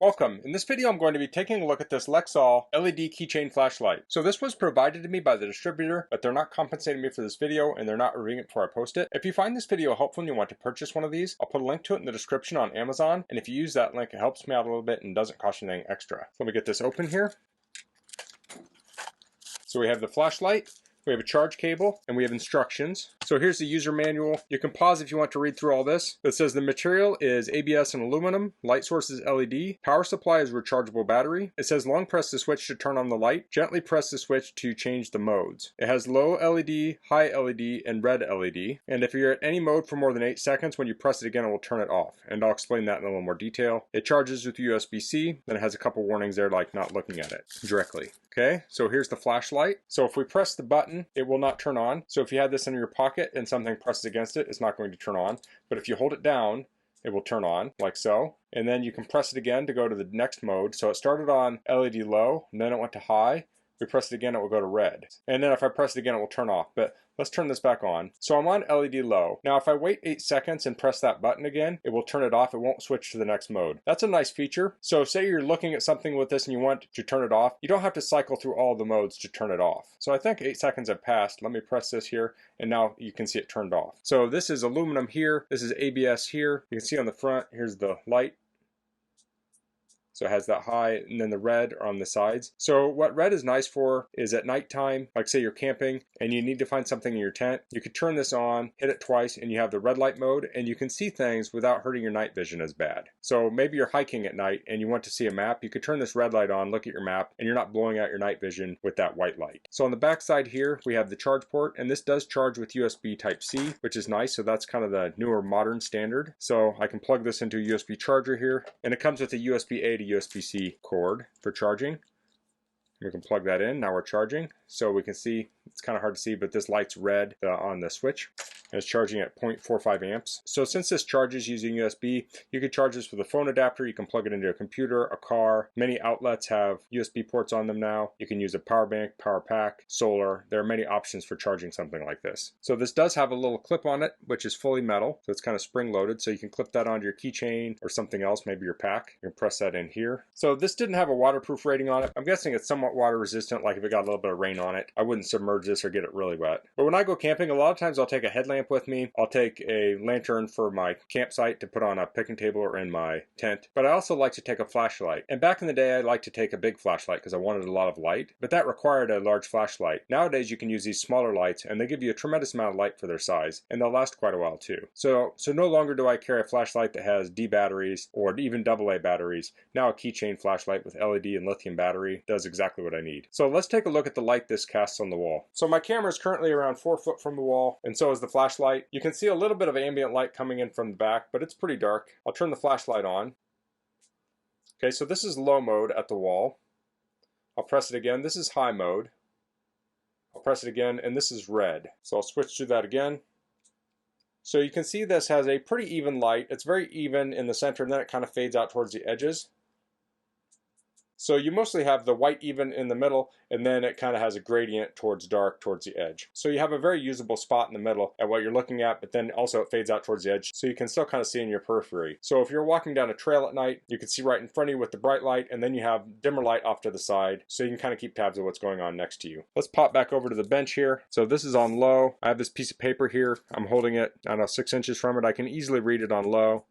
Welcome. In this video I'm going to be taking a look at this Lexall LED keychain flashlight. So this was provided to me by the distributor, but they're not compensating me for this video and they're not reviewing it before I post it. If you find this video helpful and you want to purchase one of these, I'll put a link to it in the description on Amazon, and if you use that link it helps me out a little bit and doesn't cost you anything extra. So let me get this open here. So we have the flashlight. We have a charge cable and we have instructions. So here's the user manual. You can pause if you want to read through all this. It says the material is ABS and aluminum. Light source is LED. Power supply is rechargeable battery. It says long press the switch to turn on the light. Gently press the switch to change the modes. It has low LED, high LED, and red LED. And if you're at any mode for more than 8 seconds, when you press it again, it will turn it off. And I'll explain that in a little more detail. It charges with USB-C. Then it has a couple warnings there like not looking at it directly. Okay, so here's the flashlight. So if we press the button, it will not turn on. So if you had this in your pocket and something presses against it, it's not going to turn on. But if you hold it down, it will turn on like so. And then you can press it again to go to the next mode. So it started on LED low, and then it went to high. If we press it again, it will go to red. And then if I press it again, it will turn off. But let's turn this back on. So I'm on LED low. Now if I wait 8 seconds and press that button again, it will turn it off. It won't switch to the next mode. That's a nice feature. So say you're looking at something with this and you want to turn it off. You don't have to cycle through all the modes to turn it off. So I think 8 seconds have passed. Let me press this here and now you can see it turned off. So this is aluminum here. This is ABS here. You can see on the front, here's the light. So it has that high and then the red are on the sides. So what red is nice for is at nighttime, like say you're camping and you need to find something in your tent, you could turn this on, hit it twice, and you have the red light mode and you can see things without hurting your night vision as bad. So maybe you're hiking at night and you want to see a map, you could turn this red light on, look at your map, and you're not blowing out your night vision with that white light. So on the back side here, we have the charge port, and this does charge with USB Type-C, which is nice. So that's kind of the newer modern standard. So I can plug this into a USB charger here, and it comes with a USB-A to USB-C cord for charging. We can plug that in. Now we're charging. So we can see, it's kind of hard to see, but this light's red on the switch. And it's charging at 0.45 amps. So since this charges using USB, you can charge this with a phone adapter. You can plug it into a computer, a car. Many outlets have USB ports on them now. You can use a power bank, power pack, solar. There are many options for charging something like this. So this does have a little clip on it, which is fully metal. So it's kind of spring loaded. So you can clip that onto your keychain or something else, maybe your pack. You can press that in here. So this didn't have a waterproof rating on it. I'm guessing it's somewhat water resistant, like if it got a little bit of rain on it. I wouldn't submerge this or get it really wet. But when I go camping, a lot of times I'll take a headlamp with me. I'll take a lantern for my campsite to put on a picnic table or in my tent. But I also like to take a flashlight. And back in the day, I liked to take a big flashlight because I wanted a lot of light. But that required a large flashlight. Nowadays, you can use these smaller lights and they give you a tremendous amount of light for their size. And they'll last quite a while too. So no longer do I carry a flashlight that has D batteries or even AA batteries. Now a keychain flashlight with LED and lithium battery does exactly what I need. So let's take a look at the light this casts on the wall. So my camera is currently around 4 foot from the wall, and so is the flashlight. You can see a little bit of ambient light coming in from the back, but it's pretty dark. I'll turn the flashlight on. Okay, so this is low mode at the wall. I'll press it again. This is high mode. I'll press it again, and this is red. So I'll switch to that again. So you can see this has a pretty even light. It's very even in the center, and then it kind of fades out towards the edges. So you mostly have the white even in the middle, and then it kind of has a gradient towards dark towards the edge. So you have a very usable spot in the middle at what you're looking at, but then also it fades out towards the edge, so you can still kind of see in your periphery. So if you're walking down a trail at night, you can see right in front of you with the bright light, and then you have dimmer light off to the side, so you can kind of keep tabs of what's going on next to you. Let's pop back over to the bench here. So this is on low. I have this piece of paper here. I'm holding it, I don't know, 6 inches from it. I can easily read it on low.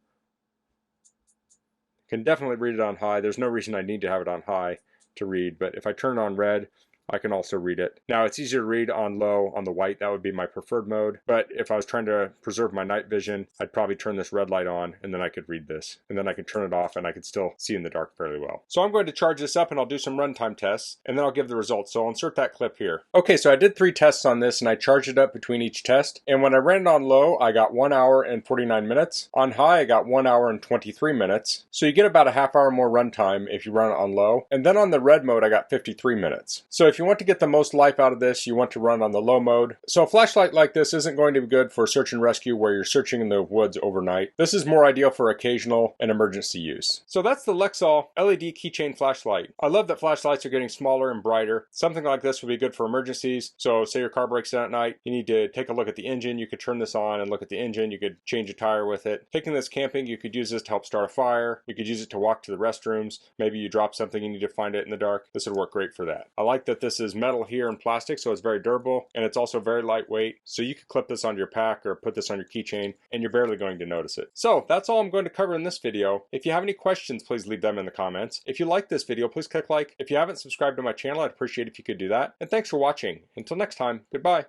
Can definitely read it on high. There's no reason I need to have it on high to read, but if I turn it on red, I can also read it. Now it's easier to read on low on the white. That would be my preferred mode. But if I was trying to preserve my night vision, I'd probably turn this red light on and then I could read this. And then I could turn it off and I could still see in the dark fairly well. So I'm going to charge this up and I'll do some runtime tests and then I'll give the results. So I'll insert that clip here. Okay, so I did 3 tests on this and I charged it up between each test. And when I ran it on low, I got 1 hour and 49 minutes. On high, I got 1 hour and 23 minutes. So you get about a half hour more runtime if you run it on low. And then on the red mode, I got 53 minutes. So if if you want to get the most life out of this, you want to run on the low mode. So a flashlight like this isn't going to be good for search and rescue where you're searching in the woods overnight. This is more ideal for occasional and emergency use. So that's the Lexall LED keychain flashlight. I love that flashlights are getting smaller and brighter. Something like this would be good for emergencies. So say your car breaks down at night, you need to take a look at the engine. You could turn this on and look at the engine. You could change a tire with it. Taking this camping, you could use this to help start a fire. You could use it to walk to the restrooms. Maybe you drop something, you need to find it in the dark. This would work great for that. I like that this is metal here and plastic, so it's very durable, and it's also very lightweight. So you could clip this onto your pack or put this on your keychain, and you're barely going to notice it. So that's all I'm going to cover in this video. If you have any questions, please leave them in the comments. If you like this video, please click like. If you haven't subscribed to my channel, I'd appreciate it if you could do that. And thanks for watching. Until next time, goodbye.